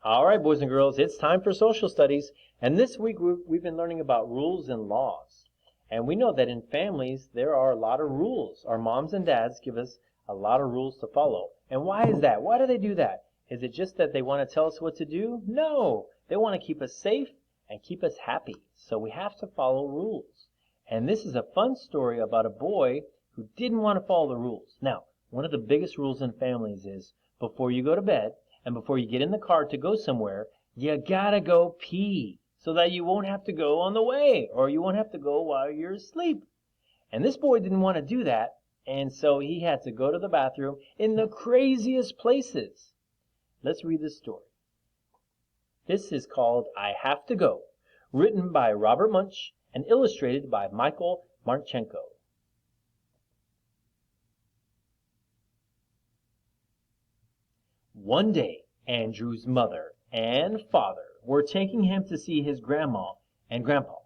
All right, boys and girls, it's time for social studies. And this week we've been learning about rules and laws. And we know that in families there are a lot of rules. Our moms and dads give us a lot of rules to follow. And why is that? Why do they do that? Is it just that they want to tell us what to do? No, they want to keep us safe and keep us happy. So we have to follow rules. And this is a fun story about a boy who didn't want to follow the rules. Now, one of the biggest rules in families is before you go to bed and before you get in the car to go somewhere, you gotta go pee so that you won't have to go on the way or you won't have to go while you're asleep. And this boy didn't want to do that, and so he had to go to the bathroom in the craziest places. Let's read this story. This is called I Have to Go, written by Robert Munsch and illustrated by Michael Marchenko. One day, Andrew's mother and father were taking him to see his grandma and grandpa.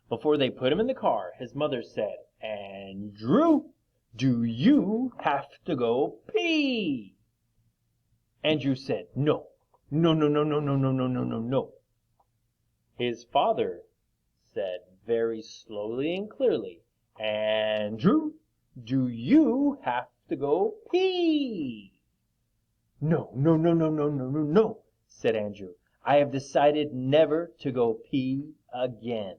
Before they put him in the car, his mother said, "Andrew, do you have to go pee?" Andrew said, "No, no, no, no, no, no, no, no, no, no, no." His father said very slowly and clearly, "Andrew, do you have to go pee?" "No, no, no, no, no, no, no, no," said Andrew. "I have decided never to go pee again."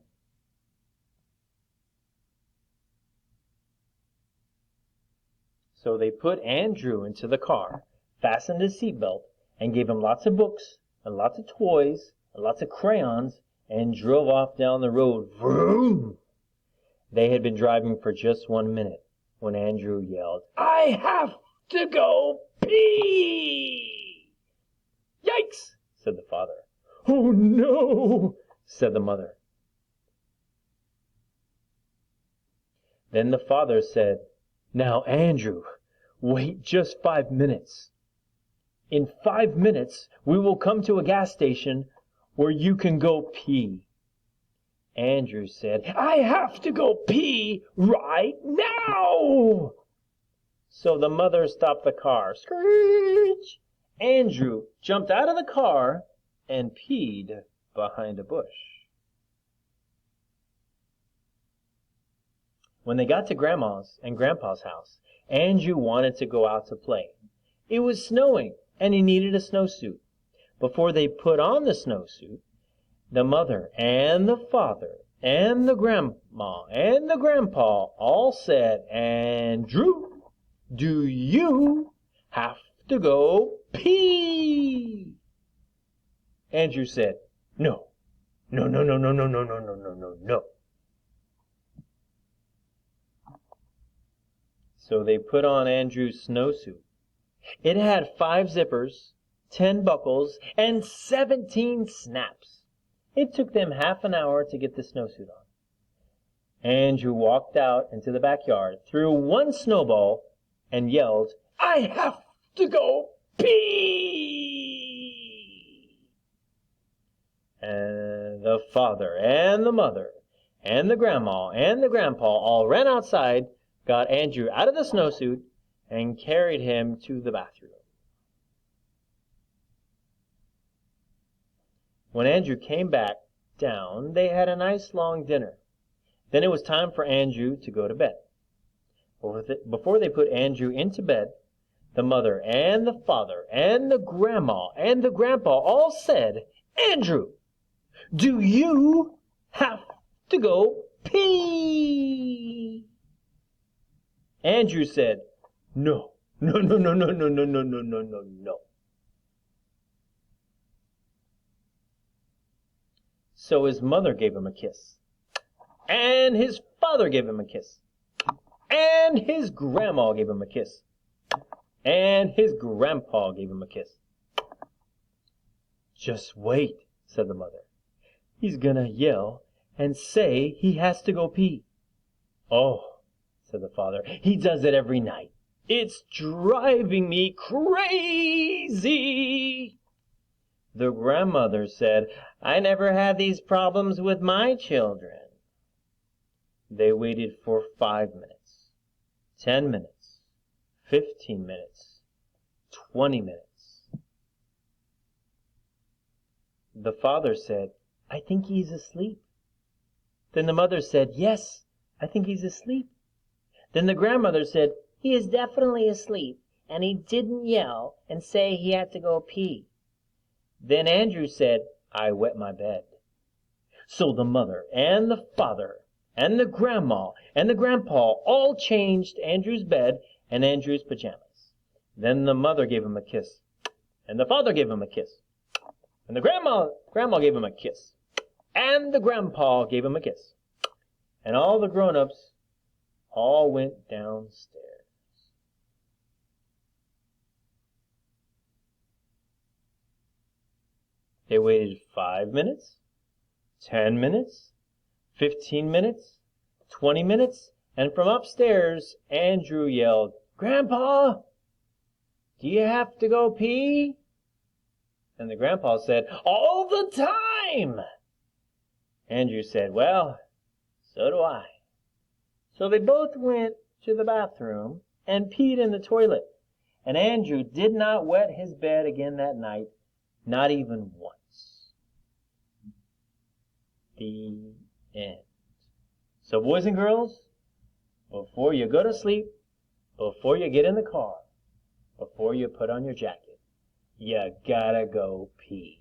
So they put Andrew into the car, fastened his seatbelt, and gave him lots of books, and lots of toys, and lots of crayons, and drove off down the road. Vroom! They had been driving for just 1 minute when Andrew yelled, "I have to go pee!" "Yikes!" said the father. "Oh no!" said the mother. Then the father said, "Now, Andrew, wait just 5 minutes. In 5 minutes, we will come to a gas station where you can go pee." Andrew said, "I have to go pee right now." So the mother stopped the car. Screech! Andrew jumped out of the car and peed behind a bush. When they got to Grandma's and Grandpa's house, Andrew wanted to go out to play. It was snowing, and he needed a snowsuit. Before they put on the snowsuit, the mother and the father and the grandma and the grandpa all said, "Andrew, do you have to go pee?" Andrew said, "No, no, no, no, no, no, no, no, no, no, no, no." So they put on Andrew's snowsuit. It had 5 zippers, 10 buckles, and 17 snaps. It took them half an hour to get the snowsuit on. Andrew walked out into the backyard, threw 1 snowball, and yelled, "I have to go pee!" And the father and the mother and the grandma and the grandpa all ran outside, got Andrew out of the snowsuit, and carried him to the bathroom. When Andrew came back down, they had a nice long dinner. Then it was time for Andrew to go to bed. Before they put Andrew into bed, the mother and the father and the grandma and the grandpa all said, "Andrew, do you have to go pee?" Andrew said, "No, no, no, no, no, no, no, no, no, no, no, no." So his mother gave him a kiss, and his father gave him a kiss, and his grandma gave him a kiss, and his grandpa gave him a kiss. "Just wait," said the mother. "He's gonna yell and say he has to go pee." "Oh," said the father, "he does it every night. It's driving me crazy." The grandmother said, "I never had these problems with my children." They waited for 5 minutes, 10 minutes, 15 minutes, 20 minutes. The father said, "I think he's asleep." Then the mother said, "Yes, I think he's asleep." Then the grandmother said, "He is definitely asleep, and he didn't yell and say he had to go pee." Then Andrew said, "I wet my bed." So the mother and the father and the grandma and the grandpa all changed Andrew's bed and Andrew's pajamas. Then the mother gave him a kiss, and the father gave him a kiss, and the grandma gave him a kiss, and the grandpa gave him a kiss, and all the grown-ups all went downstairs. They waited 5 minutes, 10 minutes, 15 minutes, 20 minutes, and from upstairs, Andrew yelled, "Grandpa, do you have to go pee?" And the grandpa said, "All the time." Andrew said, "Well, so do I." So they both went to the bathroom and peed in the toilet. And Andrew did not wet his bed again that night, not even once. The end. So boys and girls, before you go to sleep, before you get in the car, before you put on your jacket, you gotta go pee.